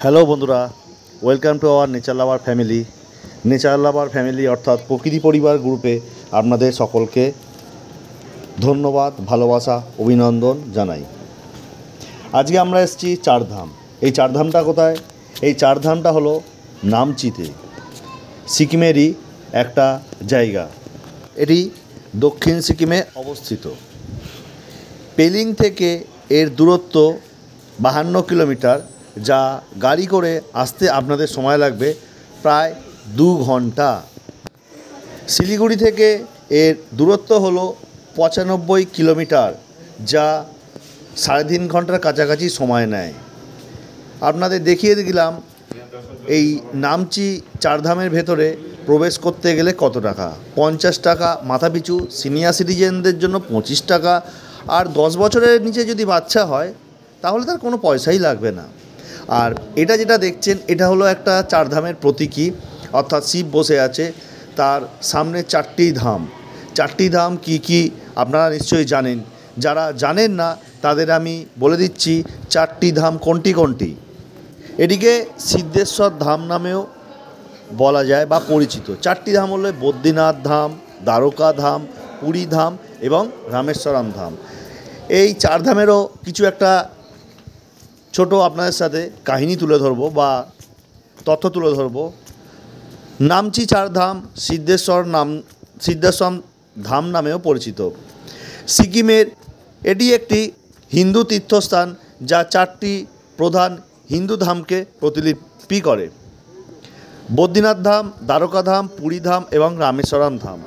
Hello বন্ধুরা, welcome to our nature lover family অর্থাৎ প্রকৃতি পরিবার গ্রুপে আপনাদের সকলকে ধন্যবাদ, ভালোবাসা, অভিনন্দন জানাই। আজকে আমরা এসেছি চারধাম। এই চারধামটা কোথায়? এই চারধামটা হলো নামচিতে, সিকিমেরই একটা জায়গা। এটি দক্ষিণ সিকিমে অবস্থিত। পেলিং থেকে এর দূরত্ব 52 কিলোমিটার, যা গাড়ি করে আসতে আপনাদের সময় লাগবে প্রায় 2 ঘন্টা। শিলিগুড়ি থেকে এর দূরত্ব হলো 95 কিলোমিটার, যা 3.5 ঘন্টার কাছাকাছি সময় নেয়। আপনাদের দেখিয়ে দিলাম এই নামচি চারধামের ভেতরে প্রবেশ করতে গেলে কত টাকা। 50 টাকা মাথাপিছু, সিনিয়র সিটিজেনদের জন্য 25 টাকা, আর 10 বছরের নিচে যদি বাচ্চা হয় তাহলে তার কোনো পয়সাই লাগবে না। আর এটা যেটা দেখছেন, এটা হলো একটা চারধামের প্রতীকী, অর্থাৎ শিব বসে আছে, তার সামনে 4টি ধাম। 4টি ধাম কি কি আপনারা নিশ্চয়ই জানেন। যারা জানেন না তাদের আমি বলে দিচ্ছি 4টি ধাম কোনটি কোনটি। এটিকে সিদ্ধেশ্বর ধাম নামেও বলা যায় বা পরিচিত। 4টি ধাম হলো বদ্রীনাথ ধাম, দ্বারকা ধাম, পুরী ধাম এবং রামেশ্বরম ধাম। এই 4 ধামেরও কিছু একটা ছোট আপনাদের সাথে কাহিনী তুলে ধরবো বা তথ্য তুলে ধরবো। নামচি চারধাম সিদ্ধেশ্বর ধাম নামেও পরিচিত। সিকিমের এটি একটি হিন্দু তীর্থস্থান, যা 4টি প্রধান হিন্দু ধামকে প্রতিলিপি করে: বদ্রীনাথ ধাম, দ্বারকা ধাম, পুরী ধাম এবং রামেশ্বরম ধাম।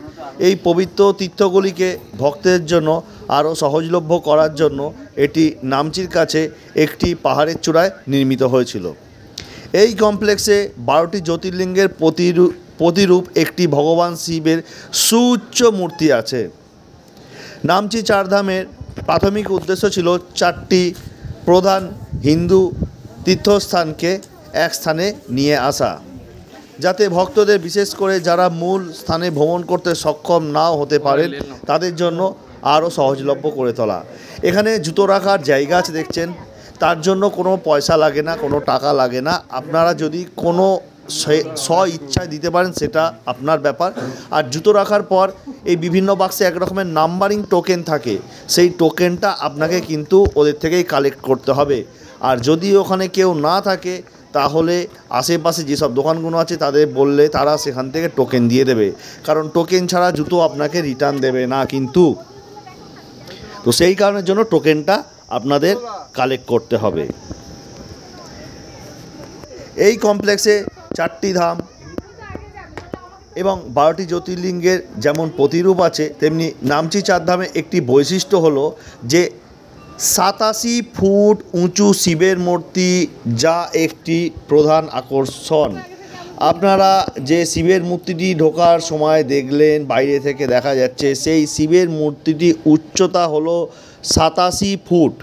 এই পবিত্র তীর্থগুলিকে ভক্তদের জন্য আরও সহজলভ্য করার জন্য এটি নামচির কাছে একটি পাহাড়ের চূড়ায় নির্মিত হয়েছিল। এই কমপ্লেক্সে 12টি জ্যোতির্লিঙ্গের প্রতিরূপ একটি ভগবান শিবের সুউচ্চ মূর্তি আছে। নামচি চারধামের প্রাথমিক উদ্দেশ্য ছিল 4টি প্রধান হিন্দু তীর্থস্থানকে এক স্থানে নিয়ে আসা, যাতে ভক্তদের, বিশেষ করে যারা মূল স্থানে ভ্রমণ করতে সক্ষম নাও হতে পারেন, তাদের জন্য আরও সহজলভ্য করে তোলা। এখানে জুতো রাখার জায়গা আছে দেখছেন, তার জন্য কোনো পয়সা লাগে না, কোনো টাকা লাগে না। আপনারা যদি কোনো স্ব ইচ্ছায় দিতে পারেন সেটা আপনার ব্যাপার। আর জুতো রাখার পর এই বিভিন্ন বাক্সে এক রকমের নাম্বারিং টোকেন থাকে, সেই টোকেনটা আপনাকে কিন্তু ওদের থেকেই কালেক্ট করতে হবে। আর যদি ওখানে কেউ না থাকে তাহলে আশেপাশে যেসব দোকানগুলো আছে তাদের বললে তারা সেখান থেকে টোকেন দিয়ে দেবে, কারণ টোকেন ছাড়া জুতো আপনাকে রিটার্ন দেবে না কিন্তু। তো সেই কারণের জন্য টোকেনটা আপনাদের কালেক্ট করতে হবে। এই কমপ্লেক্সে 4টি ধাম এবং 12টি জ্যোতির্লিঙ্গের যেমন প্রতিরূপ আছে, তেমনি নামচি চারধামে একটি বৈশিষ্ট্য হলো যে 87 ফুট উঁচু শিবের মূর্তি, যা একটি প্রধান আকর্ষণ। আপনারা যে শিবের মূর্তিটি ঢোকার সময় দেখলেন, বাইরে থেকে দেখা যাচ্ছে, সেই শিবের মূর্তিটি উচ্চতা হলো 87 ফুট।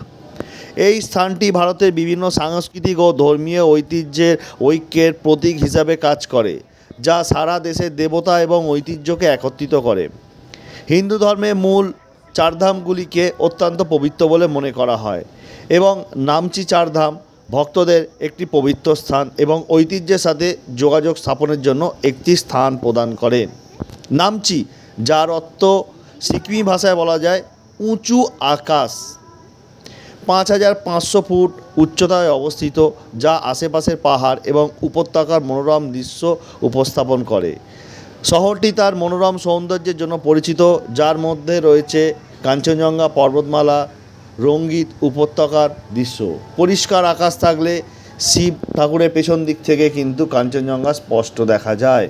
এই স্থানটি ভারতের বিভিন্ন সাংস্কৃতিক ও ধর্মীয় ঐতিহ্যের ঐক্যের প্রতীক হিসাবে কাজ করে, যা সারা দেশের দেবতা এবং ঐতিহ্যকে একত্রিত করে। হিন্দু ধর্মের মূল চারধামগুলিকে অত্যন্ত পবিত্র বলে মনে করা হয় এবং নামচি চারধাম ভক্তদের একটি পবিত্র স্থান এবং ঐতিহ্যের সাথে যোগাযোগ স্থাপনের জন্য একটি স্থান প্রদান করে। নামচি, যার অর্থ সিকিমি ভাষায় বলা যায় উঁচু আকাশ, 5500 ফুট উচ্চতায় অবস্থিত, যা আশেপাশের পাহাড় এবং উপত্যকার মনোরম দৃশ্য উপস্থাপন করে। শহরটি তার মনোরম সৌন্দর্যের জন্য পরিচিত, যার মধ্যে রয়েছে কাঞ্চনজঙ্ঘা পর্বতমালা, রঙ্গিত উপত্যকার দৃশ্য। পরিষ্কার আকাশ থাকলে শিব ঠাকুরের পেছন দিক থেকে কিন্তু কাঞ্চনজঙ্ঘা স্পষ্ট দেখা যায়।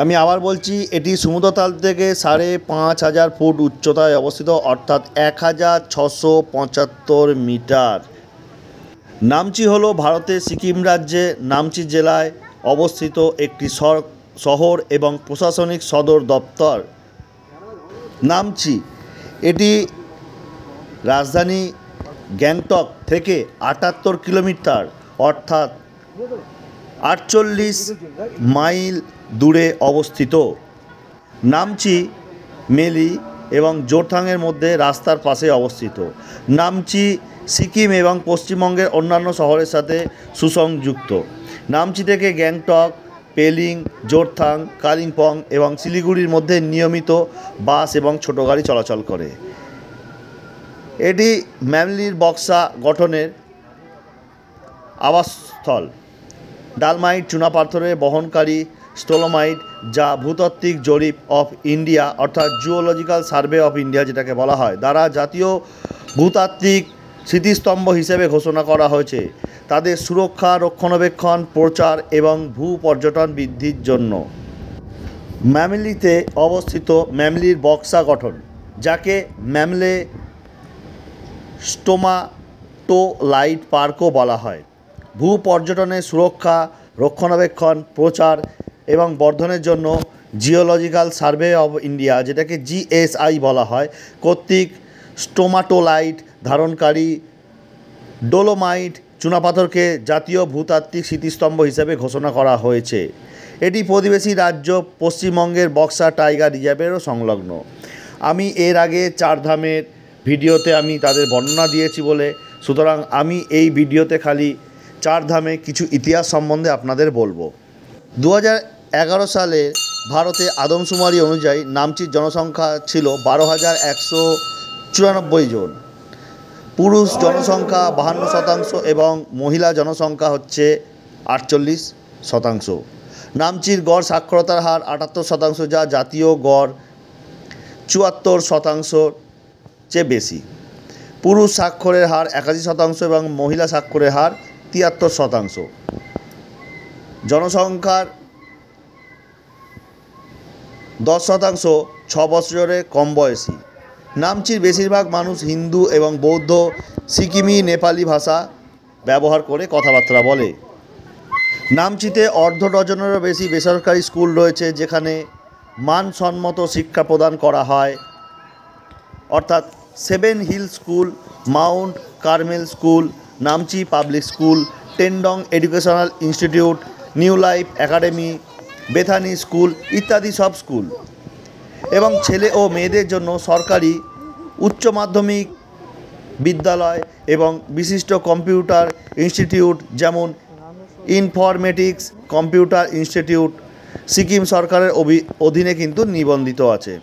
আমি আবার বলছি, এটি সমুদ্রতল থেকে 5500 ফুট উচ্চতায় অবস্থিত, অর্থাৎ 1675 মিটার। নামচি হলো ভারতের সিকিম রাজ্যে নামচি জেলায় অবস্থিত একটি শহর এবং প্রশাসনিক সদর দপ্তর। নামচি এটি রাজধানী গ্যাংটক থেকে 78 কিলোমিটার অর্থাৎ 48 মাইল দূরে অবস্থিত। নামচি মেলি এবং জোরথাংয়ের মধ্যে রাস্তার পাশে অবস্থিত। নামচি সিকিম এবং পশ্চিমবঙ্গের অন্যান্য শহরের সাথে সুসংযুক্ত। নামচি থেকে গ্যাংটক, পেলিং, জোরথাং, কালিম্পং এবং শিলিগুড়ির মধ্যে নিয়মিত বাস এবং ছোট গাড়ি চলাচল করে। এটি ম্যামলির বক্সা গঠনের আবাসস্থল। ডালমাইট চুনাপাথরের বহনকারী স্টোলোমাইট, যা ভূতাত্ত্বিক জরিপ অফ ইন্ডিয়া অর্থাৎ জিওলজিক্যাল সার্ভে অফ ইন্ডিয়া যেটাকে বলা হয় দ্বারা জাতীয় ভূতাত্ত্বিক স্মৃতিস্তম্ভ হিসেবে ঘোষণা করা হয়েছে, তাদের সুরক্ষা, রক্ষণাবেক্ষণ, প্রচার এবং ভূ পর্যটন বৃদ্ধির জন্য। ম্যামলিতে অবস্থিত ম্যামলির বক্সা গঠন, যাকে ম্যামলে স্টোমাটোলাইট পার্কও বলা হয়, ভূ পর্যটনের সুরক্ষা, রক্ষণাবেক্ষণ, প্রচার এবং বর্ধনের জন্য জিওলজিক্যাল সার্ভে অব ইন্ডিয়া যেটাকে জিএসআই বলা হয় কর্তৃক স্টোমাটোলাইট ধারণকারী ডোলোমাইট চুনাপাথরকে জাতীয় ভূতাত্ত্বিক স্মৃতিস্তম্ভ হিসেবে ঘোষণা করা হয়েছে। এটি প্রতিবেশী রাজ্য পশ্চিমবঙ্গের বক্সা টাইগার রিজার্ভেরও সংলগ্ন। আমি এর আগে চারধামের ভিডিওতে আমি তাদের বর্ণনা দিয়েছি বলে, সুতরাং আমি এই ভিডিওতে খালি চারধামে কিছু ইতিহাস সম্বন্ধে আপনাদের বলবো। 2011 সালে ভারতে আদমশুমারি অনুযায়ী নামচির জনসংখ্যা ছিল 12,194 জন। পুরুষ জনসংখ্যা 52% এবং মহিলা জনসংখ্যা হচ্ছে 48%। নামচির গড় সাক্ষরতার হার 78%, যা জাতীয় গড় 74%-র চেয়ে বেশি। পুরুষ স্বাক্ষরের হার 81% এবং মহিলা স্বাক্ষরের হার 73%। জনসংখ্যার 10% 6 বছরের কম বয়সী। নামচির বেশিরভাগ মানুষ হিন্দু এবং বৌদ্ধ, সিকিমি, নেপালি ভাষা ব্যবহার করে কথাবার্তা বলে। নামচিতে অর্ধ ডজনেরও বেশি বেসরকারি স্কুল রয়েছে যেখানে মানসম্মত শিক্ষা প্রদান করা হয়, অর্থাৎ 7 hill school, Mount Carmel school, Namchi public school, Tendong educational institute, new life academy, Bethany school ইত্যাদি সব স্কুল। এবং ছেলে ও মেয়েদের জন্য সরকারি উচ্চ মাধ্যমিক বিদ্যালয় এবং বিশিষ্ট কম্পিউটার ইনস্টিটিউট যেমন ইনফরমেটিক্স কম্পিউটার ইনস্টিটিউট সিকিম সরকারের অধীনে কিন্তু নিবন্ধিত আছে।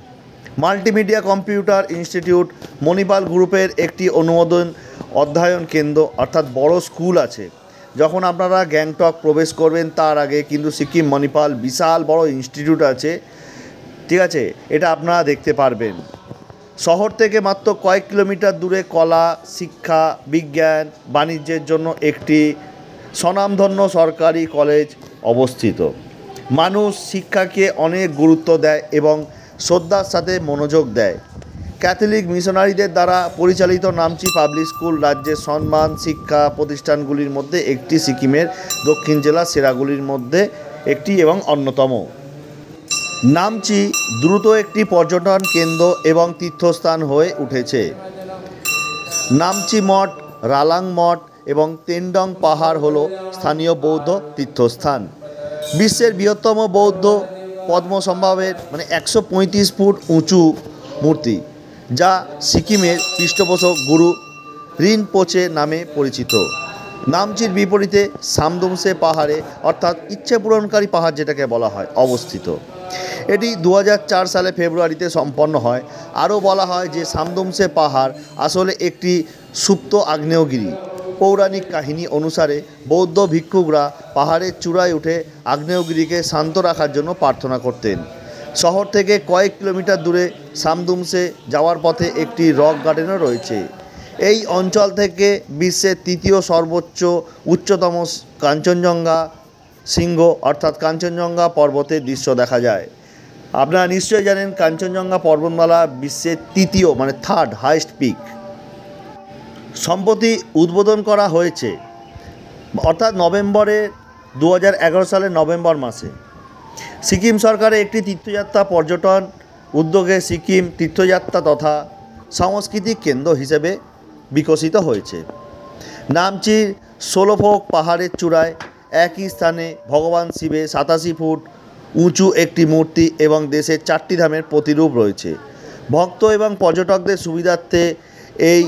মাল্টিমিডিয়া কম্পিউটার ইনস্টিটিউট মণিপাল গ্রুপের একটি অনুমোদন অধ্যয়ন কেন্দ্র অর্থাৎ বড় স্কুল আছে। যখন আপনারা গ্যাংটক প্রবেশ করবেন তার আগে কিন্তু সিকিম মণিপাল বিশাল বড় ইনস্টিটিউট আছে, ঠিক আছে, এটা আপনারা দেখতে পারবেন। শহর থেকে মাত্র কয়েক কিলোমিটার দূরে কলা, শিক্ষা, বিজ্ঞান, বাণিজ্যের জন্য একটি স্বনামধন্য সরকারি কলেজ অবস্থিত। মানুষ শিক্ষাকে অনেক গুরুত্ব দেয় এবং শ্রদ্ধার সাথে মনোযোগ দেয়। ক্যাথলিক মিশনারিদের দ্বারা পরিচালিত নামচি পাবলিক স্কুল রাজ্যের সম্মান শিক্ষা প্রতিষ্ঠানগুলির মধ্যে একটি, সিকিমের দক্ষিণ জেলার সেরাগুলির মধ্যে একটি এবং অন্যতম। নামচি দ্রুত একটি পর্যটন কেন্দ্র এবং তীর্থস্থান হয়ে উঠেছে। নামচি মঠ, রালাং মঠ এবং তেন্ডং পাহাড় হল স্থানীয় বৌদ্ধ তীর্থস্থান। বিশ্বের বৃহত্তম বৌদ্ধ পদ্মসম্ভবের 135 ফুট উঁচু মূর্তি, যা সিকিমের পৃষ্ঠপোষক গুরু রিনপোচে নামে পরিচিত। নামচির বিপরীতে সামদুমসে পাহাড়ে অর্থাৎ ইচ্ছে পূরণকারী পাহাড় যেটাকে বলা হয় অবস্থিত। এটি 2004 সালে ফেব্রুয়ারিতে সম্পন্ন হয়। আরও বলা হয় যে সামদুমসে পাহাড় আসলে একটি সুপ্ত আগ্নেয়গিরি। পৌরাণিক কাহিনী অনুসারে বৌদ্ধ ভিক্ষুকরা পাহাড়ের চূড়ায় উঠে আগ্নেয়গিরিকে শান্ত রাখার জন্য প্রার্থনা করতেন। শহর থেকে কয়েক কিলোমিটার দূরে সামদুমসে যাওয়ার পথে একটি রক গার্ডেনও রয়েছে। এই অঞ্চল থেকে বিশ্বের তৃতীয় সর্বোচ্চ উচ্চতম কাঞ্চনজঙ্ঘা শৃঙ্গ অর্থাৎ কাঞ্চনজঙ্ঘা পর্বতের দৃশ্য দেখা যায়। আপনারা নিশ্চয়ই জানেন কাঞ্চনজঙ্ঘা পর্বতমালা বিশ্বের তৃতীয় থার্ড হাইয়েস্ট পিক। সম্প্রতি উদ্বোধন করা হয়েছে অর্থাৎ 2011 সালের নভেম্বর মাসে। সিকিম সরকারের একটি তীর্থযাত্রা পর্যটন উদ্যোগে সিকিম তীর্থযাত্রা তথা সাংস্কৃতিক কেন্দ্র হিসেবে বিকশিত হয়েছে। নামচির সোলোফোক পাহাড়ের চূড়ায় একই স্থানে ভগবান শিবের 87 ফুট উঁচু একটি মূর্তি এবং দেশের 4টি ধামের প্রতিরূপ রয়েছে। ভক্ত এবং পর্যটকদের সুবিধার্থে এই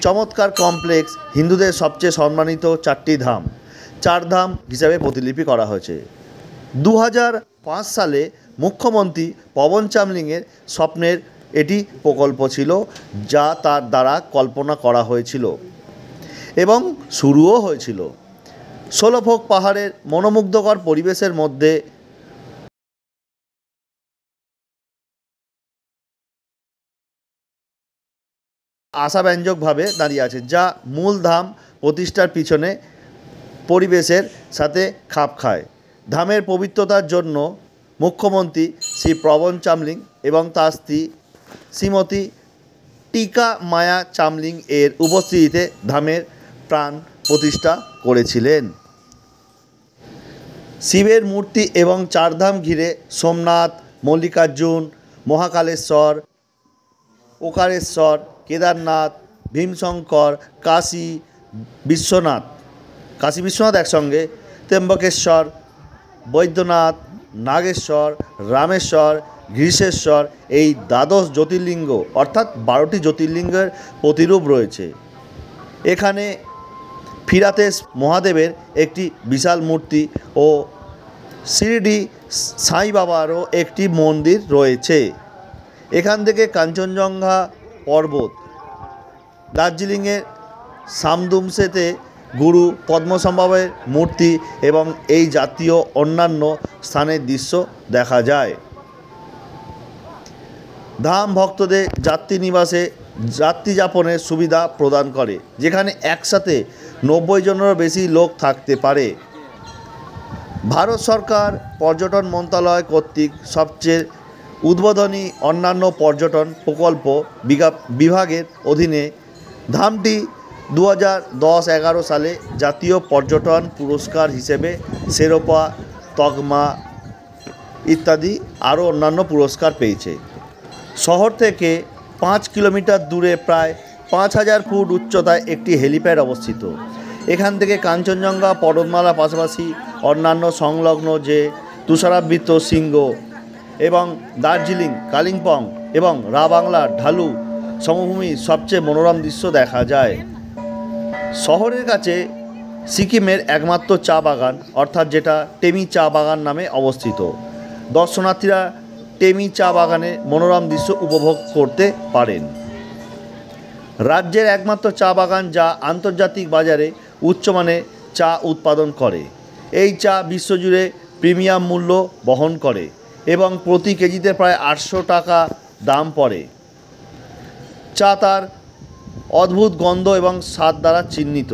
চমৎকার কমপ্লেক্স হিন্দুদের সবচেয়ে সম্মানিত 4টি ধাম, 4 ধাম হিসাবে প্রতিলিপি করা হয়েছে। 2005 সালে মুখ্যমন্ত্রী পবন চামলিংয়ের স্বপ্নের এটি প্রকল্প ছিল, যা তার দ্বারা কল্পনা করা হয়েছিল এবং শুরুও হয়েছিল। ষোলভোগ পাহাড়ের মনোমুগ্ধকর পরিবেশের মধ্যে আশাব্যঞ্জকভাবে দাঁড়িয়ে আছে, যা মূল ধাম প্রতিষ্ঠার পিছনে পরিবেশের সাথে খাপ খায়। ধামের পবিত্রতার জন্য মুখ্যমন্ত্রী শ্রী পবন চামলিং এবং তার স্ত্রী শ্রীমতী টিকা মায়া চামলিং এর উপস্থিতিতে ধামের প্রাণ প্রতিষ্ঠা করেছিলেন। শিবের মূর্তি এবং 4 ধাম ঘিরে সোমনাথ, মল্লিকার্জুন, মহাকালেশ্বর, ওকারেশ্বর, কেদারনাথ, ভীমশঙ্কর, কাশী বিশ্বনাথ একসঙ্গে, ত্র্যম্বকেশ্বর, বৈদ্যনাথ, নাগেশ্বর, রামেশ্বর, ঘৃষেশ্বর এই দ্বাদশ জ্যোতির্লিঙ্গ অর্থাৎ 12টি জ্যোতির্লিঙ্গের প্রতিরূপ রয়েছে। এখানে ফিরাতেশ মহাদেবের একটি বিশাল মূর্তি ও শিরডি সাই বাবারও একটি মন্দির রয়েছে। এখান থেকে কাঞ্চনজঙ্ঘা পর্বত, দার্জিলিংয়ের সামদুমসেতে গুরু পদ্মসম্ভবের মূর্তি এবং এই জাতীয় অন্যান্য স্থানের দৃশ্য দেখা যায়। ধাম ভক্তদের যাত্রী যাপনের সুবিধা প্রদান করে, যেখানে একসাথে 90 জনেরও বেশি লোক থাকতে পারে। ভারত সরকার পর্যটন মন্ত্রণালয় কর্তৃক সবচেয়ে উদ্বোধনী অন্যান্য পর্যটন প্রকল্প বিভাগের অধীনে ধামটি 2010-11 সালে জাতীয় পর্যটন পুরস্কার হিসেবে শেরপা, তগমা ইত্যাদি আরও অন্যান্য পুরস্কার পেয়েছে। শহর থেকে 5 কিলোমিটার দূরে প্রায় 5000 ফুট উচ্চতায় একটি হেলিপ্যাড অবস্থিত। এখান থেকে কাঞ্চনজঙ্ঘা পর্বতমালার পাশাপাশি অন্যান্য সংলগ্ন যে তুষারাবৃত শৃঙ্গ এবং দার্জিলিং, কালিম্পং এবং বাংলার ঢালু সমভূমির সবচেয়ে মনোরম দৃশ্য দেখা যায়। শহরের কাছে সিকিমের একমাত্র চা বাগান অর্থাৎ যেটা টেমি চা বাগান নামে অবস্থিত। দর্শনার্থীরা টেমি চা বাগানের মনোরম দৃশ্য উপভোগ করতে পারেন। রাজ্যের একমাত্র চা বাগান যা আন্তর্জাতিক বাজারে উচ্চমানের চা উৎপাদন করে। এই চা বিশ্বজুড়ে প্রিমিয়াম মূল্য বহন করে এবং প্রতি কেজিতে প্রায় 800 টাকা দাম পড়ে। চা তার অদ্ভুত গন্ধ এবং স্বাদ দ্বারা চিহ্নিত।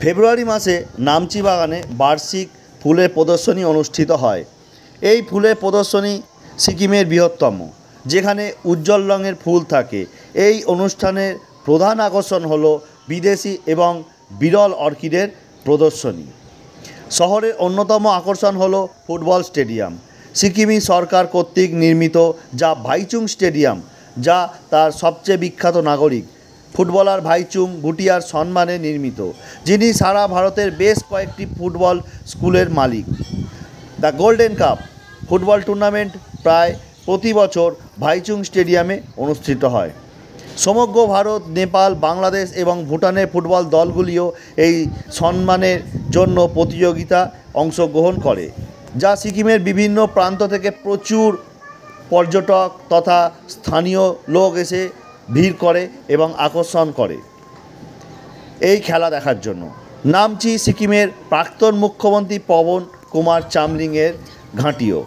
ফেব্রুয়ারি মাসে নামচি বাগানে বার্ষিক ফুলের প্রদর্শনী অনুষ্ঠিত হয়। এই ফুলের প্রদর্শনী সিকিমের বৃহত্তম, যেখানে উজ্জ্বল রঙের ফুল থাকে। এই অনুষ্ঠানের প্রধান আকর্ষণ হল বিদেশি এবং বিরল অর্কিডের প্রদর্শনী। শহরের অন্যতম আকর্ষণ হল ফুটবল স্টেডিয়াম, সিকিমি সরকার কর্তৃক নির্মিত, যা ভাইচুং স্টেডিয়াম, যা তার সবচেয়ে বিখ্যাত নাগরিক ফুটবলার ভাইচুং ভুটিয়ার সম্মানে নির্মিত, যিনি সারা ভারতের বেশ কয়েকটি ফুটবল স্কুলের মালিক। The golden cup football tournament প্রায় প্রতি বছর ভাইচুং স্টেডিয়ামে অনুষ্ঠিত হয়। সমগ্র ভারত, নেপাল, বাংলাদেশ এবং ভুটানের ফুটবল দলগুলিও এই সম্মানের জন্য প্রতিযোগিতা অংশগ্রহণ করে, যা সিকিমের বিভিন্ন প্রান্ত থেকে প্রচুর পর্যটক তথা স্থানীয় লোক এসে ভিড় করে এবং আকর্ষণ করে এই খেলা দেখার জন্য। নামচি সিকিমের প্রাক্তন মুখ্যমন্ত্রী পবন কুমার চামলিংয়ের ঘাঁটিও।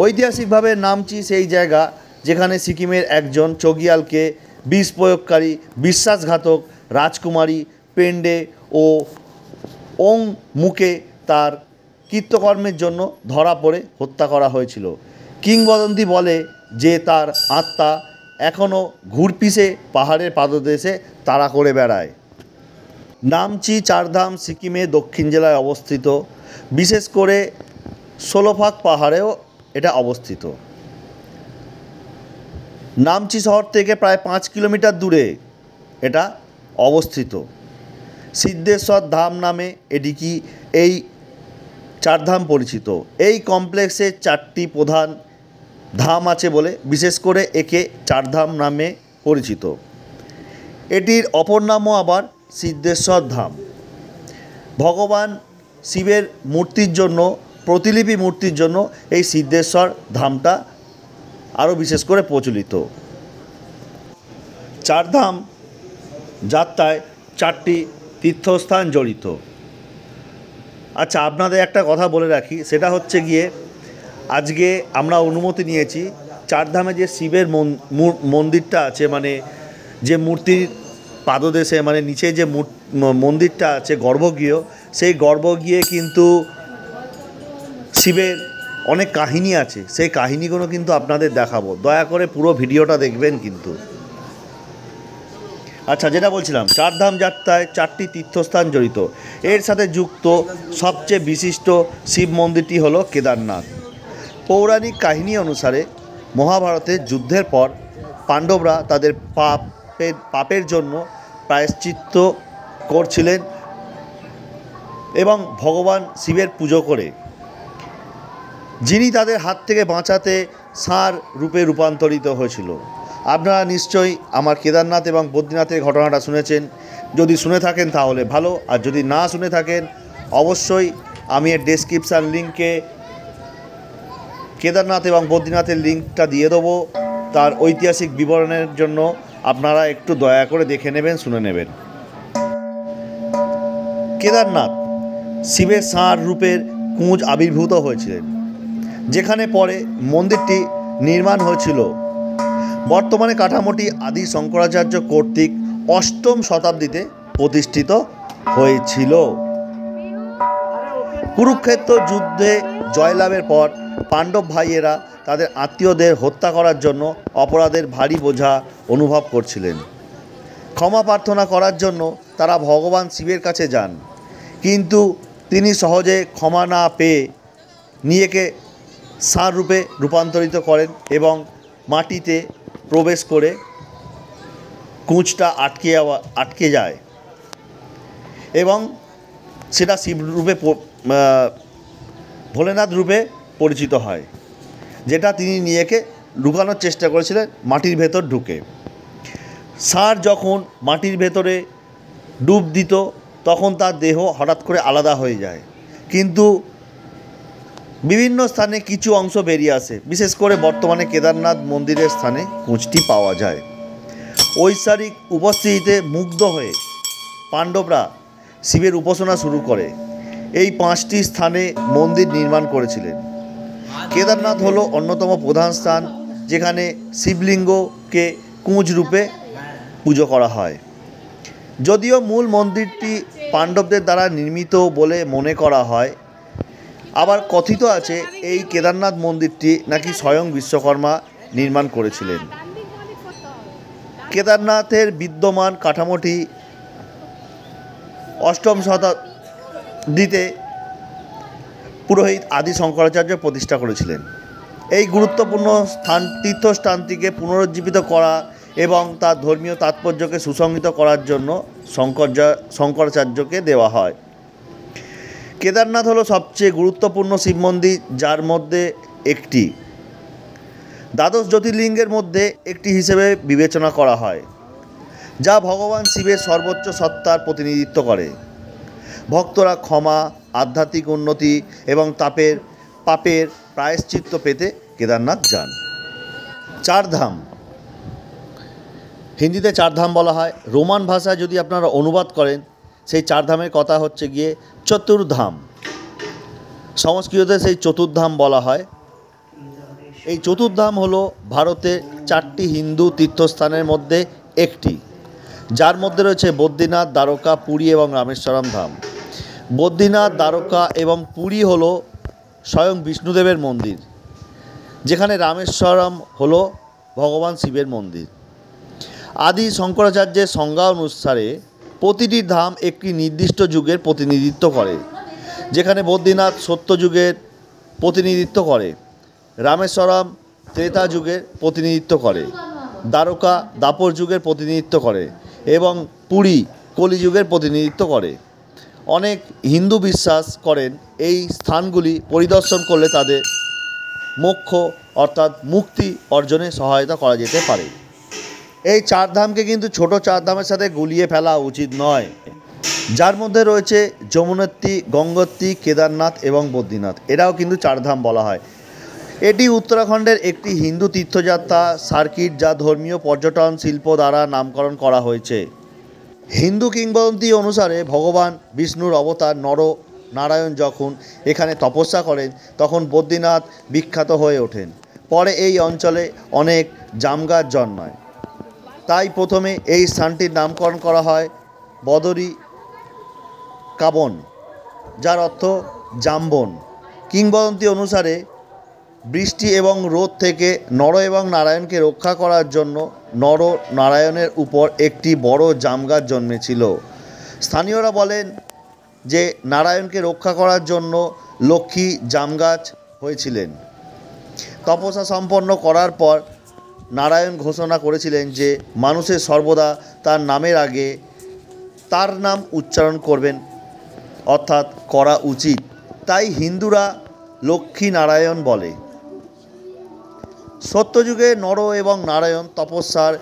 ঐতিহাসিকভাবে নামচি সেই জায়গা যেখানে সিকিমের একজন চগিয়ালকে বিষ প্রয়োগকারী বিশ্বাসঘাতক রাজকুমারী পেন্ডে ও ওং মুকে তার কৃতকর্মের জন্য ধরা পড়ে হত্যা করা হয়েছিল। কিংবদন্তি বলে যে তার আত্মা এখনও ঘুরপিসে পাহাড়ের পাদদেশে তাড়া করে বেড়ায়। নামচি চারধাম সিকিমের দক্ষিণ জেলায় অবস্থিত, বিশেষ করে ষোলভাগ পাহাড়েও এটা অবস্থিত। নামচি শহর থেকে প্রায় 5 কিলোমিটার দূরে এটা অবস্থিত। সিদ্ধেশ্বর ধাম নামে এটি এই চারধাম পরিচিত। এই কমপ্লেক্সে 4টি প্রধান ধাম আছে বলে বিশেষ করে একে চারধাম নামে পরিচিত। এটির অপর নামও আবার সিদ্ধেশ্বর ধাম। ভগবান শিবের মূর্তির জন্য, প্রতিলিপি মূর্তির জন্য এই সিদ্ধেশ্বর ধামটা আরও বিশেষ করে প্রচলিত। চারধাম যাত্রায় 4টি তীর্থস্থান জড়িত। আচ্ছা, আপনাদের একটা কথা বলে রাখি, সেটা হচ্ছে গিয়ে আজকে আমরা অনুমতি নিয়েছি চারধামে যে শিবের মন্দিরটা আছে, মানে যে মূর্তির পাদদেশে, মানে নিচে যে মন্দিরটা আছে গর্ভগৃহ, সেই গর্ভগৃহে কিন্তু শিবের অনেক কাহিনী আছে। সেই কাহিনীগুলো কিন্তু আপনাদের দেখাবো, দয়া করে পুরো ভিডিওটা দেখবেন কিন্তু। আচ্ছা, যেটা বলছিলাম, চারধাম যাত্রায় 4টি তীর্থস্থান জড়িত। এর সাথে যুক্ত সবচেয়ে বিশিষ্ট শিব মন্দিরটি হলো কেদারনাথ। পৌরাণিক কাহিনী অনুসারে মহাভারতের যুদ্ধের পর পাণ্ডবরা তাদের পাপের জন্য প্রায়শ্চিত্ত করছিলেন এবং ভগবান শিবের পুজো করে, যিনি তাদের হাত থেকে বাঁচাতে ষাঁড় রূপে রূপান্তরিত হয়েছিল। আপনারা নিশ্চয়ই আমার কেদারনাথ এবং বদ্রীনাথের ঘটনাটা শুনেছেন। যদি শুনে থাকেন তাহলে ভালো, আর যদি না শুনে থাকেন অবশ্যই আমি এর ডেসক্রিপশান লিঙ্কে কেদারনাথ এবং বদ্রীনাথের লিঙ্কটা দিয়ে দেবো। তার ঐতিহাসিক বিবরণের জন্য আপনারা একটু দয়া করে দেখে নেবেন, শুনে নেবেন। কেদারনাথ শিবের ষাঁড় রূপের কুঁজ আবির্ভূত হয়েছিলেন, যেখানে পরে মন্দিরটি নির্মাণ হয়েছিল। বর্তমানে কাঠামোটি আদি শঙ্করাচার্য কর্তৃক 8ম শতাব্দীতে প্রতিষ্ঠিত হয়েছিল। কুরুক্ষেত্র যুদ্ধে জয়লাভের পর পাণ্ডব ভাইয়েরা তাদের আত্মীয়দের হত্যা করার জন্য অপরাধের ভারী বোঝা অনুভব করছিলেন। ক্ষমা প্রার্থনা করার জন্য তারা ভগবান শিবের কাছে যান, কিন্তু তিনি সহজে ক্ষমা না পেয়ে নিজেকে ষাঁড় রূপে রূপান্তরিত করেন এবং মাটিতে প্রবেশ করে কুঁচটা আটকে যায় এবং সেটা শিব রূপে, ভোলেনাথ রূপে পরিচিত হয়, যেটা তিনি নিজেকে লুকানোর চেষ্টা করেছিলেন মাটির ভেতর ঢুকে। ষাঁড় যখন মাটির ভেতরে ডুব দিত তখন তার দেহ হঠাৎ করে আলাদা হয়ে যায়, কিন্তু বিভিন্ন স্থানে কিছু অংশ বেরিয়ে আসে। বিশেষ করে বর্তমানে কেদারনাথ মন্দিরের স্থানে কুঁচটি পাওয়া যায়। ঐশ্বরিক উপস্থিতিতে মুগ্ধ হয়ে পাণ্ডবরা শিবের উপাসনা শুরু করে এই 5টি স্থানে মন্দির নির্মাণ করেছিলেন। কেদারনাথ হলো অন্যতম প্রধান স্থান, যেখানে শিবলিঙ্গকে কুঁজ রূপে পুজো করা হয়। যদিও মূল মন্দিরটি পাণ্ডবদের দ্বারা নির্মিত বলে মনে করা হয়, আবার কথিত আছে এই কেদারনাথ মন্দিরটি নাকি স্বয়ং বিশ্বকর্মা নির্মাণ করেছিলেন। কেদারনাথের বিদ্যমান কাঠামোটি 8ম শতাব্দীতে পুরোহিত আদি শঙ্করাচার্য প্রতিষ্ঠা করেছিলেন। এই গুরুত্বপূর্ণ তীর্থস্থানটিকে পুনরুজ্জীবিত করা এবং তার ধর্মীয় তাৎপর্যকে সুসংহত করার জন্য শঙ্করাচার্যকে দেওয়া হয়। কেদারনাথ হলো সবচেয়ে গুরুত্বপূর্ণ শিব মন্দির, যার মধ্যে একটি দ্বাদশ জ্যোতির্লিঙ্গের মধ্যে একটি হিসেবে বিবেচনা করা হয়, যা ভগবান শিবের সর্বোচ্চ সত্তার প্রতিনিধিত্ব করে। ভক্তরা ক্ষমা, আধ্যাত্মিক উন্নতি এবং পাপের প্রায়শ্চিত্ত পেতে কেদারনাথ যান। চারধাম, হিন্দিতে চারধাম বলা হয়। রোমান ভাষায় যদি আপনারা অনুবাদ করেন, সেই চারধামের কথা হচ্ছে গিয়ে চতুর্ধাম। সংস্কৃততে সেই চতুর্ধাম বলা হয়। এই চতুর্ধাম হলো ভারতের 4টি হিন্দু তীর্থস্থানের মধ্যে একটি, যার মধ্যে রয়েছে বদ্রীনাথ, দ্বারকা, পুরী এবং রামেশ্বরম ধাম। বদ্রীনাথ, দ্বারকা এবং পুরী হলো স্বয়ং বিষ্ণুদেবের মন্দির, যেখানে রামেশ্বরম হলো ভগবান শিবের মন্দির। আদি শঙ্করাচার্যের সংজ্ঞা অনুসারে প্রতিটি ধাম একটি নির্দিষ্ট যুগের প্রতিনিধিত্ব করে, যেখানে বদ্রীনাথ সত্যযুগের প্রতিনিধিত্ব করে, রামেশ্বরম ত্রেতা যুগের প্রতিনিধিত্ব করে, দ্বারকা দাপর যুগের প্রতিনিধিত্ব করে এবং পুরী কলিযুগের প্রতিনিধিত্ব করে। অনেক হিন্দু বিশ্বাস করেন এই স্থানগুলি পরিদর্শন করলে তাদের মোক্ষ অর্থাৎ মুক্তি অর্জনে সহায়তা করা যেতে পারে। এই চার ধামকে কিন্তু ছোট চার ধামের সাথে গুলিয়ে ফেলা উচিত নয়, যার মধ্যে রয়েছে যমুনোত্রী, গঙ্গোত্রী, কেদারনাথ এবং বদ্রীনাথ। এরাও কিন্তু চারধাম বলা হয়। এটি উত্তরাখণ্ডের একটি হিন্দু তীর্থযাত্রা সার্কিট, যা ধর্মীয় পর্যটন শিল্প দ্বারা নামকরণ করা হয়েছে। হিন্দু কিংবদন্তি অনুসারে ভগবান বিষ্ণুর অবতার নারায়ণ যখন এখানে তপস্যা করেন, তখন বদ্রীনাথ বিখ্যাত হয়ে ওঠেন। পরে এই অঞ্চলে অনেক জাম গাছ জন্মায়, তাই প্রথমে এই স্থানটির নামকরণ করা হয় বদরী কাবন, যার অর্থ জামবন। কিংবদন্তি অনুসারে বৃষ্টি এবং রোদ থেকে নর এবং নারায়ণকে রক্ষা করার জন্য নর নারায়ণের উপর একটি বড় জাম গাছ জন্মেছিল। স্থানীয়রা বলেন যে নারায়ণকে রক্ষা করার জন্য লক্ষ্মী জাম গাছ হয়েছিলেন। তপস্যা সম্পন্ন করার পর নারায়ণ ঘোষণা করেছিলেন যে মানুষের সর্বদা তার নামের আগে তার নাম উচ্চারণ করবেন, অর্থাৎ করা উচিত। তাই হিন্দুরা লক্ষ্মী নারায়ণ বলে। সত্যযুগে নর এবং নারায়ণ তপস্যার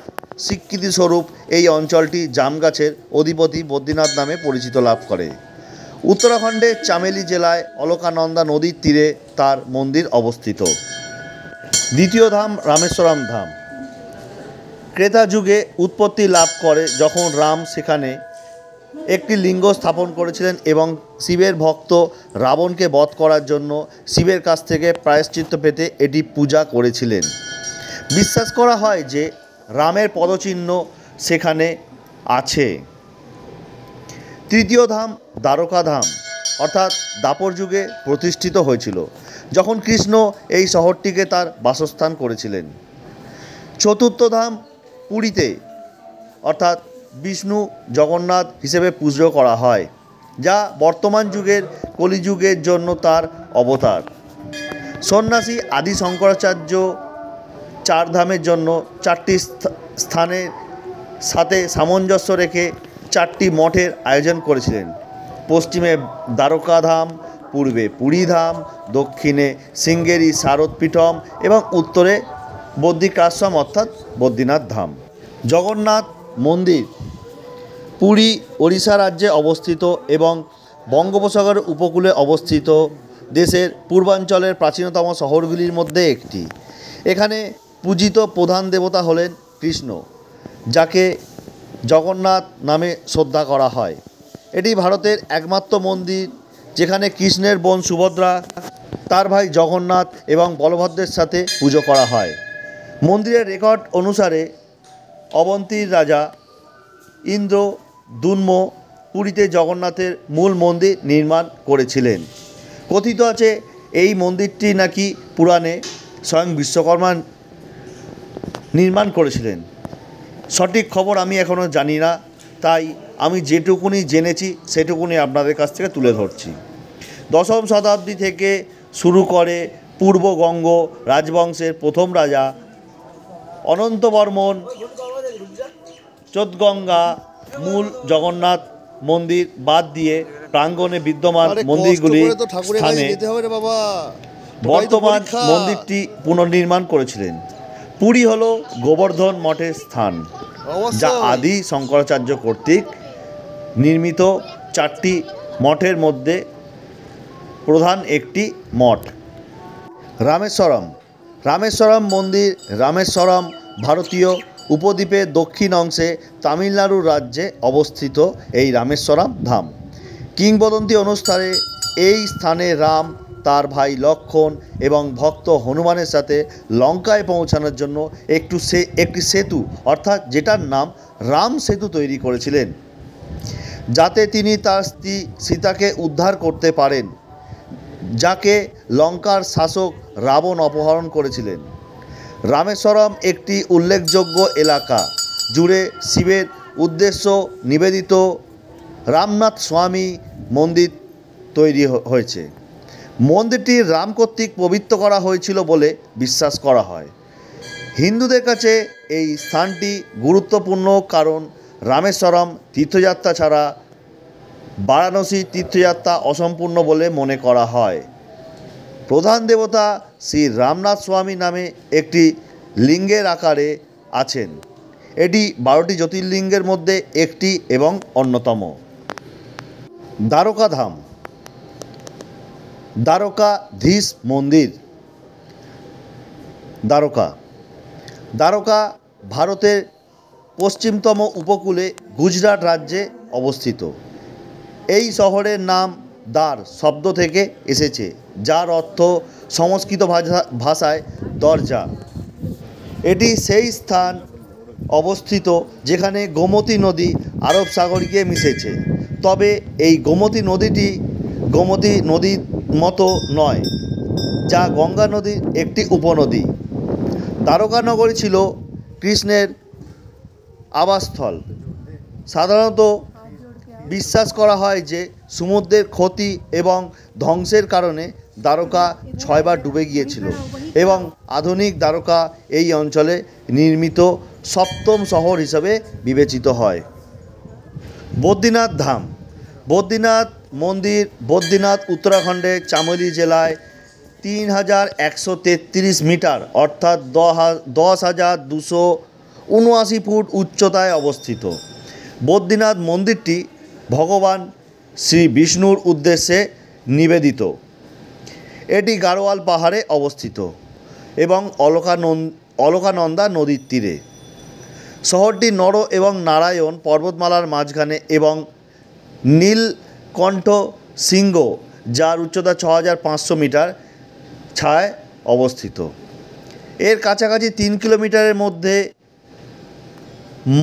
স্বীকৃতিস্বরূপ এই অঞ্চলটি জাম গাছের অধিপতি বদ্রীনাথ নামে পরিচিত লাভ করে। উত্তরাখণ্ডের চামেলি জেলায় অলকানন্দা নদীর তীরে তার মন্দির অবস্থিত। দ্বিতীয় ধাম রামেশ্বরম ধাম। ত্রেতা যুগে উৎপত্তি লাভ করে, যখন রাম সেখানে একটি লিঙ্গ স্থাপন করেছিলেন এবং শিবের ভক্ত রাবণকে বধ করার জন্য শিবের কাছ থেকে প্রায়শ্চিত্ত পেতে এটি পূজা করেছিলেন। বিশ্বাস করা হয় যে রামের পদচিহ্ন সেখানে আছে। তৃতীয় ধাম দ্বারকা ধাম, অর্থাৎ দ্বাপর যুগে প্রতিষ্ঠিত হয়েছিল, যখন কৃষ্ণ এই শহরটিকে তার বাসস্থান করেছিলেন। চতুর্থ ধাম পুরীতে, অর্থাৎ বিষ্ণু জগন্নাথ হিসেবে পূজা করা হয়, যা বর্তমান যুগের কলিযুগের জন্য তার অবতার। সন্ন্যাসী আদি শঙ্করাচার্য চার ধামের জন্য চারটি স্থানের সাথে সামঞ্জস্য রেখে চারটি মঠের আয়োজন করেছিলেন। পশ্চিমে দ্বারকা ধাম, পূর্বে পুরী ধাম, দক্ষিণে শৃঙ্গেরি শারদপীঠম এবং উত্তরে বদ্রিকাশ্রম অর্থাৎ বদ্রীনাথ ধাম। জগন্নাথ মন্দির পুরী ওড়িশা রাজ্যে অবস্থিত এবং বঙ্গোপসাগর উপকূলে অবস্থিত দেশের পূর্বাঞ্চলের প্রাচীনতম শহরগুলির মধ্যে একটি। এখানে পূজিত প্রধান দেবতা হলেন কৃষ্ণ, যাকে জগন্নাথ নামে শ্রদ্ধা করা হয়। এটি ভারতের একমাত্র মন্দির যেখানে কৃষ্ণের বোন সুভদ্রা, তার ভাই জগন্নাথ এবং বলভদ্রের সাথে পুজো করা হয়। মন্দিরের রেকর্ড অনুসারে অবন্তীর রাজা ইন্দ্রদ্যুম্ন পুরীতে জগন্নাথের মূল মন্দির নির্মাণ করেছিলেন। কথিত আছে এই মন্দিরটি নাকি পুরাণে স্বয়ং বিশ্বকর্মা নির্মাণ করেছিলেন। সঠিক খবর আমি এখনও জানি না, তাই আমি যেটুকুনি জেনেছি সেটুকুনি আপনাদের কাছ থেকে তুলে ধরছি। দশম শতাব্দী থেকে শুরু করে পূর্ববঙ্গ রাজবংশের প্রথম রাজা অনন্তবর্মন চোদ্গঙ্গা মূল জগন্নাথ মন্দির বাদ দিয়ে প্রাঙ্গণে বিদ্যমান মন্দিরগুলির স্থানে বর্তমান মন্দিরটি পুনর্নির্মাণ করেছিলেন। পুরী হল গোবর্ধন মঠের স্থান, যা আদি শঙ্করাচার্য কর্তৃক নির্মিত চারটি মঠের মধ্যে প্রধান একটি মঠ। রামেশ্বরম মন্দির রামেশ্বরম ভারতীয় উপদ্বীপের দক্ষিণ অংশে তামিলনাড়ু রাজ্যে অবস্থিত এই রামেশ্বরম ধাম। কিংবদন্তি অনুসারে এই স্থানে রাম তার ভাই লক্ষ্মণ এবং ভক্ত হনুমানের সাথে লঙ্কায় পৌঁছানোর জন্য একটি সেতু, অর্থাৎ যেটার নাম রাম সেতু তৈরি করেছিলেন, যাতে তিনি তার স্ত্রী সীতাকে উদ্ধার করতে পারেন, যাকে লঙ্কার শাসক রাবণ অপহরণ করেছিলেন। রামেশ্বরম একটি উল্লেখযোগ্য এলাকা জুড়ে শিবের উদ্দেশ্য নিবেদিত রামনাথ স্বামী মন্দির তৈরি হয়েছে। মন্দিরটি রাম কর্তৃক পবিত্র করা হয়েছিল বলে বিশ্বাস করা হয়। হিন্দুদের কাছে এই স্থানটি গুরুত্বপূর্ণ, কারণ রামেশ্বরম তীর্থযাত্রা ছাড়া বারাণসী তীর্থযাত্রা অসম্পূর্ণ বলে মনে করা হয়। প্রধান দেবতা শ্রী রামনাথ স্বামী নামে একটি লিঙ্গের আকারে আছেন। এটি 12টি জ্যোতির্লিঙ্গের মধ্যে একটি এবং অন্যতম। দ্বারকা ধাম, দ্বারকাধীশ মন্দির। দ্বারকা ভারতের পশ্চিমতম উপকূলে গুজরাট রাজ্যে অবস্থিত। এই শহরের নাম দ্বার শব্দ থেকে এসেছে, যার অর্থ সংস্কৃত ভাষায় দরজা। এটি সেই স্থান অবস্থিত যেখানে গোমতী নদী আরব সাগরে গিয়ে মিশেছে। তবে এই গোমতী নদীটি গোমতী নদীর মতো নয়, যা গঙ্গা নদীর একটি উপনদী। দ্বারকা নগরী ছিল কৃষ্ণের আবাসস্থল। সাধারণত বিশ্বাস করা হয় যে সমুদ্রের ক্ষতি এবং ধ্বংসের কারণে দ্বারকা 6 বার ডুবে গিয়েছিল এবং আধুনিক দ্বারকা এই অঞ্চলে নির্মিত 7ম শহর হিসেবে বিবেচিত হয়। বদ্রীনাথ ধাম, বদ্রীনাথ মন্দির বদ্রীনাথ উত্তরাখণ্ডের চামোলি জেলায় 3133 মিটার অর্থাৎ 10,279 ফুট উচ্চতায় অবস্থিত। বদ্রীনাথ মন্দিরটি ভগবান শ্রী বিষ্ণুর উদ্দেশ্যে নিবেদিত। এটি গাড়োয়াল পাহাড়ে অবস্থিত এবং অলকানন্দা নদীর তীরে। শহরটি নর এবং নারায়ণ পর্বতমালার মাঝখানে এবং নীলকণ্ঠ শৃঙ্গ, যার উচ্চতা 6500 মিটার ছায় অবস্থিত। এর কাছাকাছি 3 কিলোমিটারের মধ্যে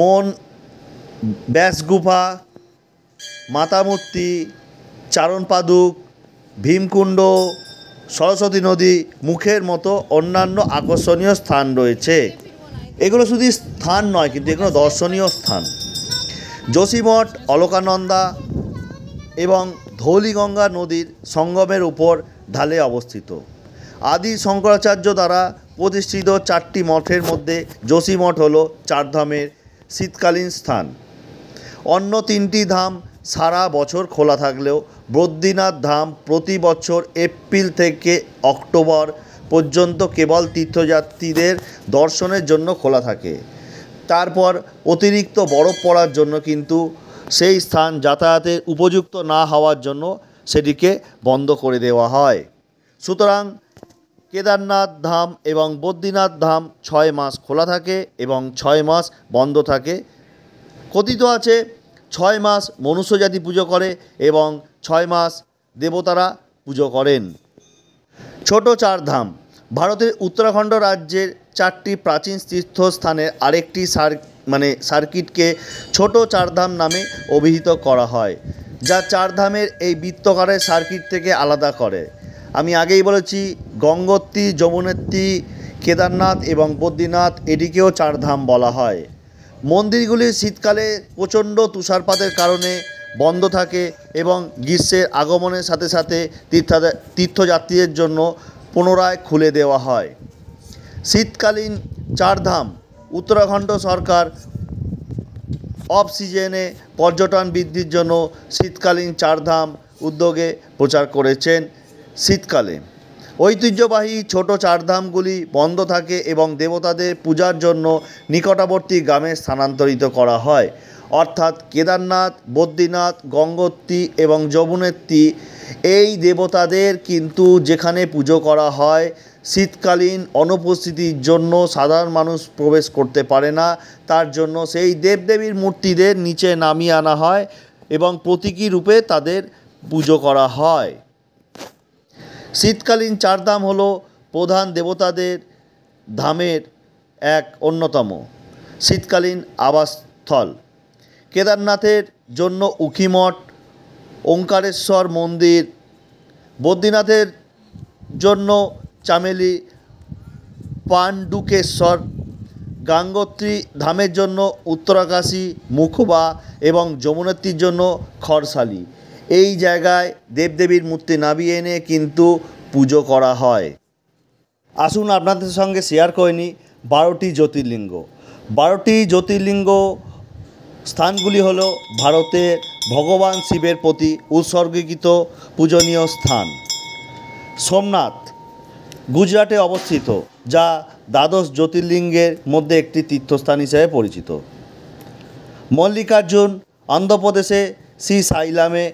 মন ব্যাসগুফা, মাতামূর্তি, চারণপাদুক, ভীমকুণ্ড, সরস্বতী নদী মুখের মতো অন্যান্য আকর্ষণীয় স্থান রয়েছে। এগুলো শুধু স্থান নয়, কিন্তু এগুলো দর্শনীয় স্থান। যোশীমঠ অলকানন্দা এবং ধৌলিগঙ্গা নদীর সঙ্গমের উপর ঢালে অবস্থিত। আদি শঙ্করাচার্য দ্বারা প্রতিষ্ঠিত 4টি মঠের মধ্যে যোশীমঠ হল 4 ধামের শীতকালীন স্থান। অন্য 3টি ধাম সারা বছর খোলা থাকলেও বদ্রীনাথ ধাম প্রতি বছর এপ্রিল থেকে অক্টোবর পর্যন্ত কেবল তীর্থযাত্রীদের দর্শনের জন্য খোলা থাকে। তারপর অতিরিক্ত বরফ পড়ার জন্য কিন্তু সেই স্থান যাতায়াতের উপযুক্ত না হওয়ার জন্য সেটিকে বন্ধ করে দেওয়া হয়। সুতরাং কেদারনাথ ধাম এবং বদ্রীনাথ ধাম 6 মাস খোলা থাকে এবং 6 মাস বন্ধ থাকে। কথিত আছে 6 মাস মনুষ্যজাতি পুজো করে এবং 6 মাস দেবতারা পুজো করেন। ছোট 4 ধাম, ভারতের উত্তরাখণ্ড রাজ্যের 4টি প্রাচীন তীর্থস্থানের আরেকটি সার্কিটকে ছোট 4 ধাম নামে অভিহিত করা হয়, যা 4 ধামের এই বৃত্তাকারের সার্কিট থেকে আলাদা করে। আমি আগেই বলেছি, গঙ্গোত্রী, যমুনোত্রী, কেদারনাথ এবং বদ্রীনাথ এটিকেও 4 ধাম বলা হয়। মন্দিরগুলি শীতকালে প্রচণ্ড তুষারপাতের কারণে বন্ধ থাকে এবং গ্রীষ্মের আগমনের সাথে সাথে তীর্থযাত্রীদের জন্য পুনরায় খুলে দেওয়া হয়। শীতকালীন 4 ধাম, উত্তরাখণ্ড সরকার অফ সিজনে পর্যটন বৃদ্ধির জন্য শীতকালীন 4 ধাম উদ্যোগে প্রচার করেছেন। শীতকালে ঐতিহ্যবাহী ছোট 4 ধামগুলি বন্ধ থাকে এবং দেবতাদের পূজার জন্য নিকটবর্তী গ্রামে স্থানান্তরিত করা হয়। অর্থাৎ কেদারনাথ, বদ্রীনাথ, গঙ্গোত্রী এবং যমুনোত্রী এই দেবতাদের কিন্তু যেখানে পুজো করা হয়, শীতকালীন অনুপস্থিতির জন্য সাধারণ মানুষ প্রবেশ করতে পারে না। তার জন্য সেই দেবদেবীর মূর্তিদের নিচে নামিয়ে আনা হয় এবং প্রতীকী রূপে তাদের পুজো করা হয়। শীতকালীন 4 ধাম হল প্রধান দেবতাদের ধামের এক অন্যতম শীতকালীন আবাসস্থল। কেদারনাথের জন্য উখিমঠ, ওঙ্কারেশ্বর মন্দির, বদ্রীনাথের জন্য চামেলি, পাণ্ডুকেশ্বর, গঙ্গোত্রী ধামের জন্য উত্তরাকাশী, মুখবা এবং যমুনোত্রীর জন্য খরসালি। এই জায়গায় দেবদেবীর মূর্তি নামিয়ে এনে কিন্তু পুজো করা হয়। আসুন আপনাদের সঙ্গে শেয়ার করে নিই 12টি জ্যোতির্লিঙ্গ। 12টি জ্যোতির্লিঙ্গ স্থানগুলি হল ভারতের ভগবান শিবের প্রতি উৎসর্গীকৃত পূজনীয় স্থান। সোমনাথ গুজরাটে অবস্থিত, যা দ্বাদশ জ্যোতির্লিঙ্গের মধ্যে একটি তীর্থস্থান হিসেবে পরিচিত। মল্লিকার্জুন অন্ধ্রপ্রদেশে শ্রীসাইলামে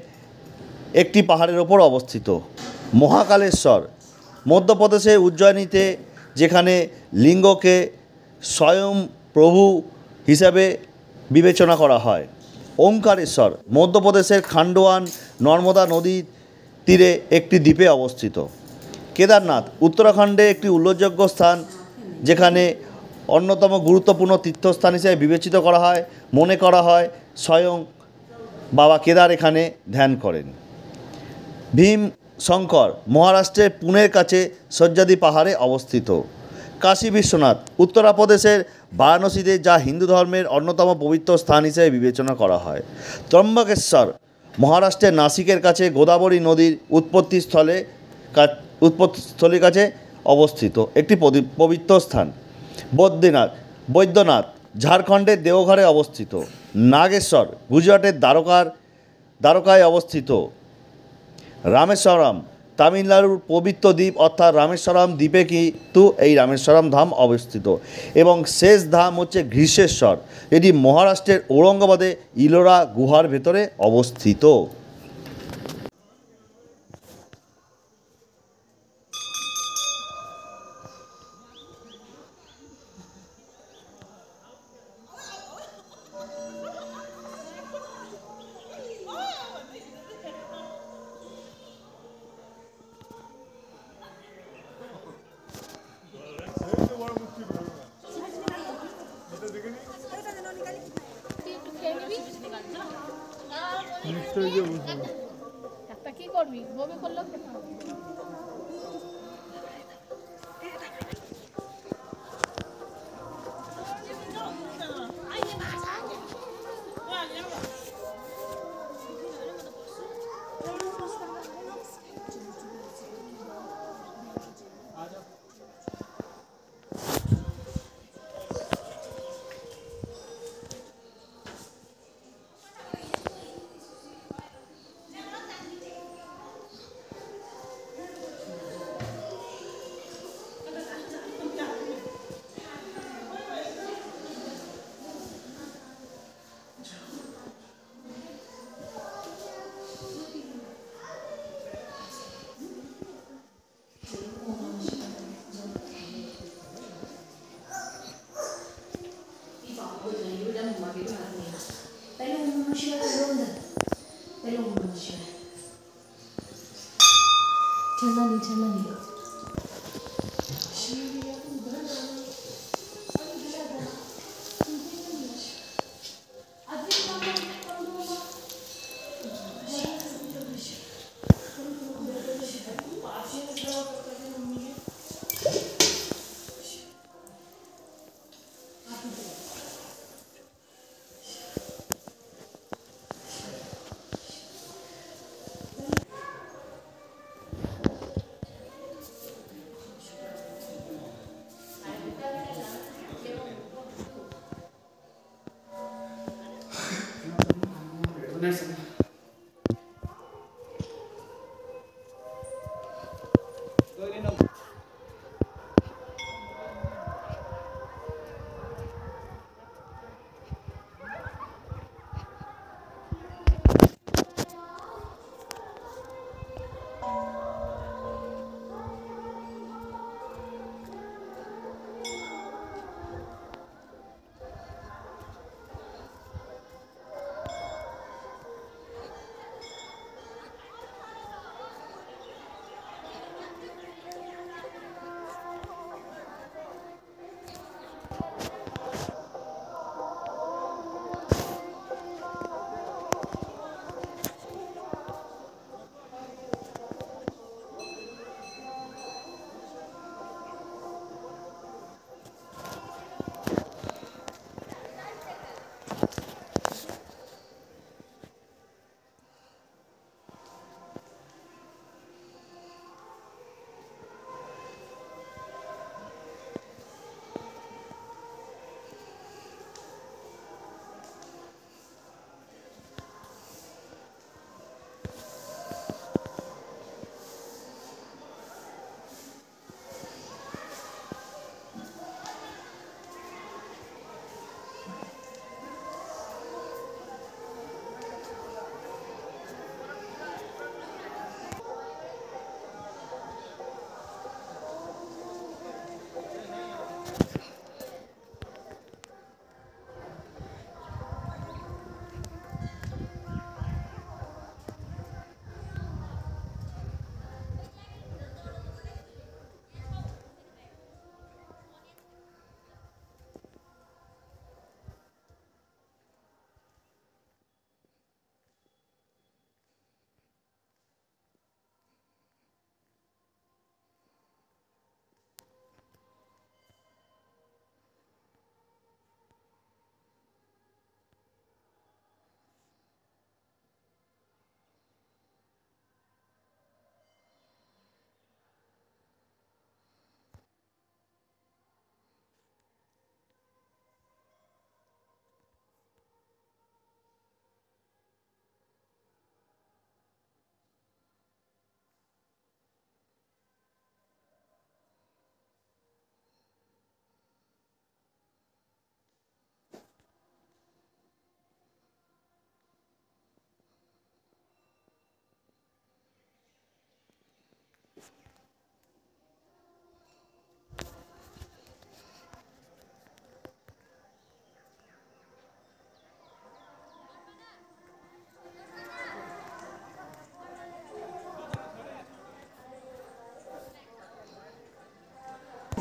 একটি পাহাড়ের ওপর অবস্থিত। মহাকালেশ্বর মধ্যপ্রদেশে উজ্জয়িনীতে, যেখানে লিঙ্গকে স্বয়ং প্রভু হিসাবে বিবেচনা করা হয়। ওঙ্কারেশ্বর মধ্যপ্রদেশের খান্ডোয়ান নর্মদা নদীর তীরে একটি দ্বীপে অবস্থিত। কেদারনাথ উত্তরাখণ্ডে একটি উল্লেখযোগ্য স্থান, যেখানে অন্যতম গুরুত্বপূর্ণ তীর্থস্থান হিসেবে বিবেচিত করা হয়। মনে করা হয় স্বয়ং বাবা কেদার এখানে ধ্যান করেন। ভীম শঙ্কর মহারাষ্ট্রের পুনের কাছে সহ্যাদ্রি পাহাড়ে অবস্থিত। কাশী বিশ্বনাথ উত্তরপ্রদেশের বারাণসীতে, যা হিন্দু ধর্মের অন্যতম পবিত্র স্থান হিসেবে বিবেচনা করা হয়। ত্রম্বকেশ্বর মহারাষ্ট্রের নাসিকের কাছে গোদাবরী নদীর উৎপত্তিস্থলের কাছে অবস্থিত একটি পবিত্র স্থান। বৈদ্যনাথ ঝাড়খণ্ডের দেওঘরে অবস্থিত। নাগেশ্বর গুজরাটের দ্বারকায় অবস্থিত। রামেশ্বরম তামিলনাড়ুর পবিত্র দ্বীপ অর্থাৎ রামেশ্বরম দ্বীপে কিন্তু এই রামেশ্বরম ধাম অবস্থিত। এবং শেষ ধাম হচ্ছে ঘৃষেশ্বর, এটি মহারাষ্ট্রের ঔরঙ্গাবাদে ইলোরা গুহার ভেতরে অবস্থিত। একটা কি করবি বমি করলেও খেতে হবে।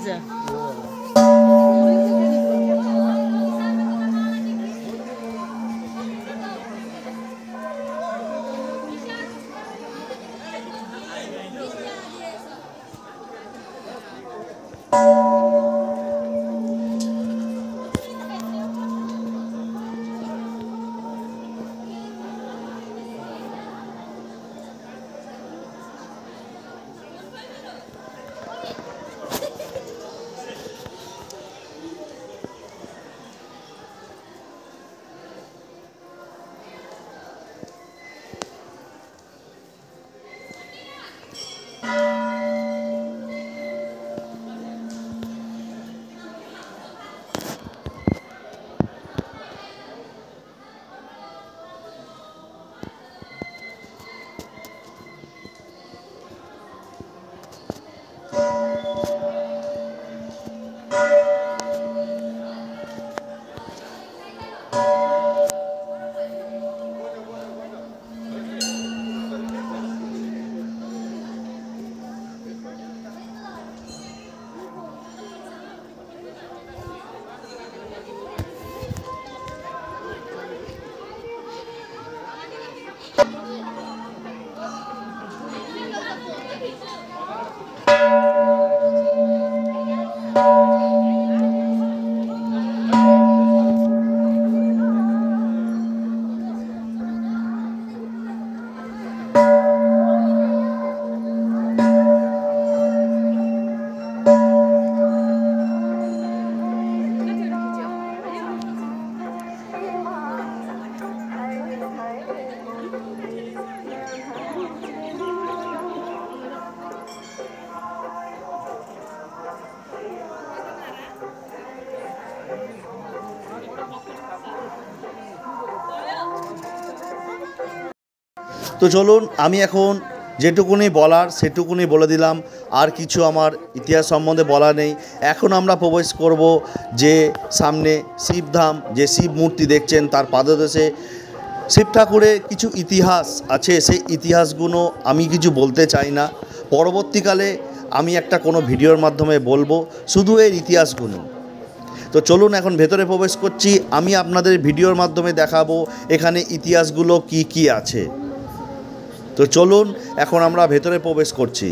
আচ্ছা তো চলুন আমি এখন যেটুকুনি বলার সেটুকুনি বলে দিলাম, আর কিছু আমার ইতিহাস সম্বন্ধে বলা নেই। এখন আমরা প্রবেশ করব যে সামনে শিবধাম, যে শিব মূর্তি দেখছেন তার পাদদেশে শিব ঠাকুরের কিছু ইতিহাস আছে। সেই ইতিহাসগুলো আমি কিছু বলতে চাই না, পরবর্তীকালে আমি একটা কোনো ভিডিওর মাধ্যমে বলবো শুধু এর ইতিহাসগুলো। তো চলুন এখন ভেতরে প্রবেশ করছি, আমি আপনাদের ভিডিওর মাধ্যমে দেখাবো এখানে ইতিহাসগুলো কি কি আছে। তো চলুন এখন আমরা ভেতরে প্রবেশ করছি।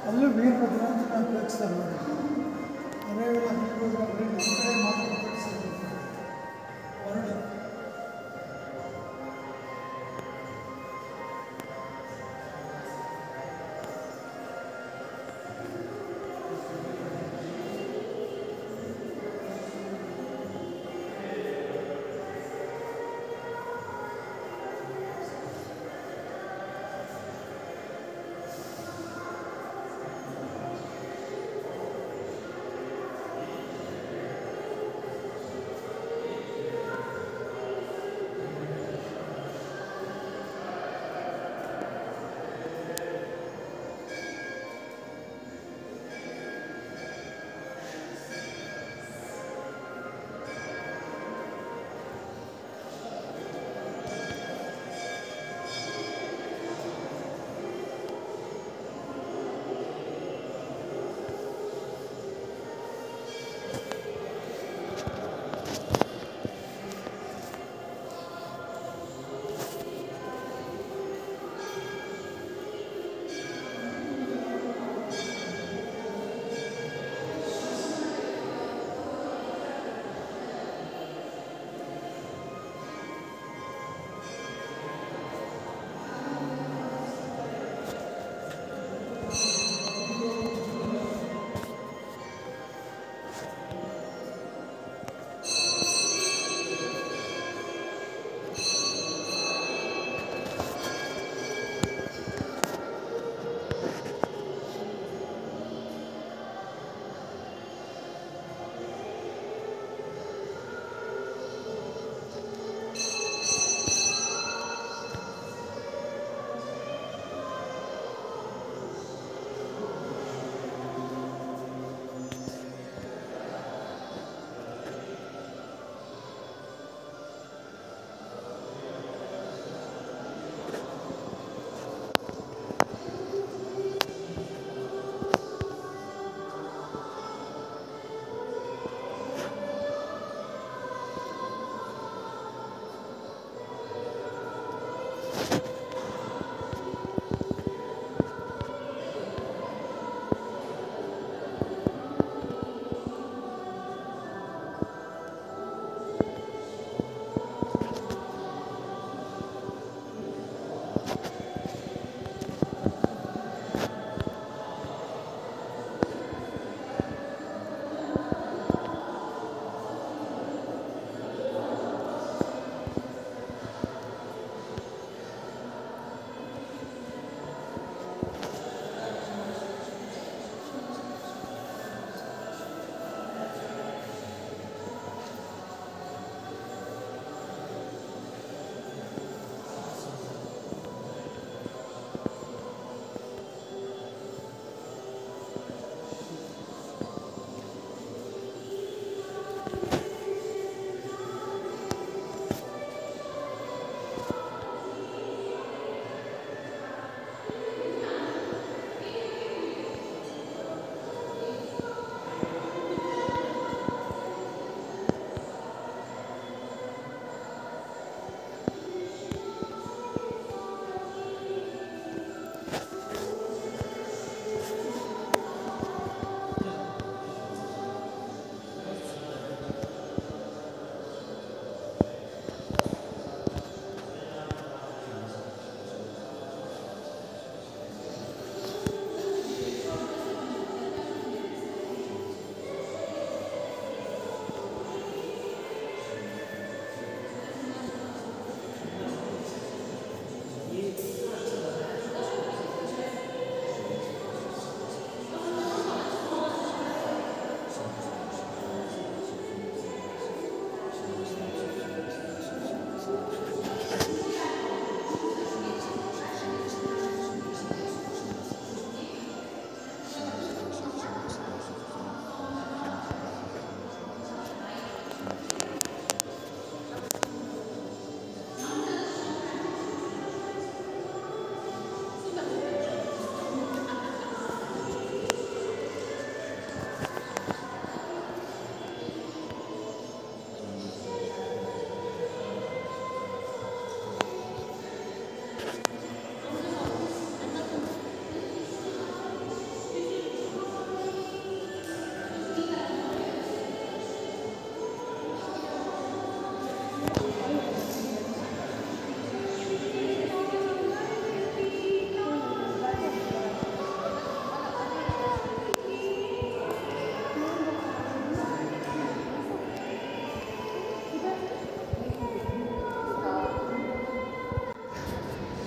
ಅಲ್ಲೂ ವೀರಭದ್ರ ಅಂತ ನಾನು ಉಪಯೋಗಿಸ್ತಾರೆ ನೋಡಿ ಅರೆವೆಲ್ಲ ವೀರಭದ್ರ ಅಂದರೆ ನಮ್ಮ ಕಡೆ ಮಾತ್ರ ಉಪಯೋಗಿಸ್ತಾರೆ ಹೊರಡು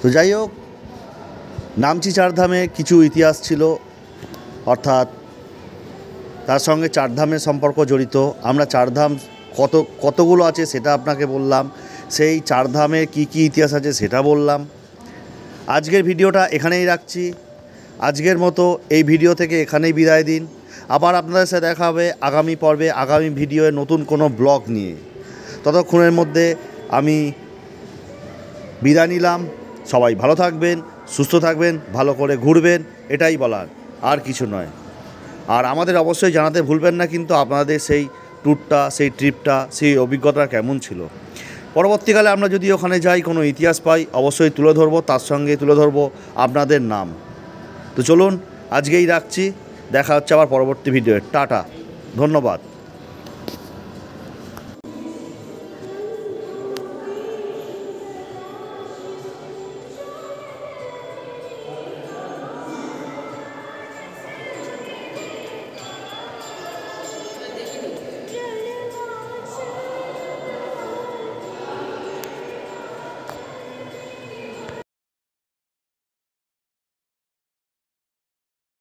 তো যাই হোক, নামচি চারধামে কিছু ইতিহাস ছিল, অর্থাৎ তার সঙ্গে চারধামের সম্পর্ক জড়িত। আমরা চারধাম কতগুলো আছে সেটা আপনাকে বললাম, সেই চারধামের কী কী ইতিহাস আছে সেটা বললাম। আজকের ভিডিওটা এখানেই রাখছি। আজকের মতো এই ভিডিও থেকে এখানেই বিদায় দিন। আবার আপনাদের সাথে দেখা হবে আগামী পর্বে, আগামী ভিডিওয়ে নতুন কোনো ব্লগ নিয়ে। ততক্ষণের মধ্যে আমি বিদায় নিলাম। সবাই ভালো থাকবেন, সুস্থ থাকবেন, ভালো করে ঘুরবেন, এটাই বলার, আর কিছু নয়। আর আমাদের অবশ্যই জানাতে ভুলবেন না কিন্তু আপনাদের সেই ট্যুরটা, সেই ট্রিপটা, সেই অভিজ্ঞতা কেমন ছিল। পরবর্তীকালে আমরা যদি ওখানে যাই, কোনো ইতিহাস পাই, অবশ্যই তুলে ধরবো, তার সঙ্গে তুলে ধরবো আপনাদের নাম। তো চলুন আজকেই রাখছি, দেখা হচ্ছে আবার পরবর্তী ভিডিওয়ে। টাটা, ধন্যবাদ।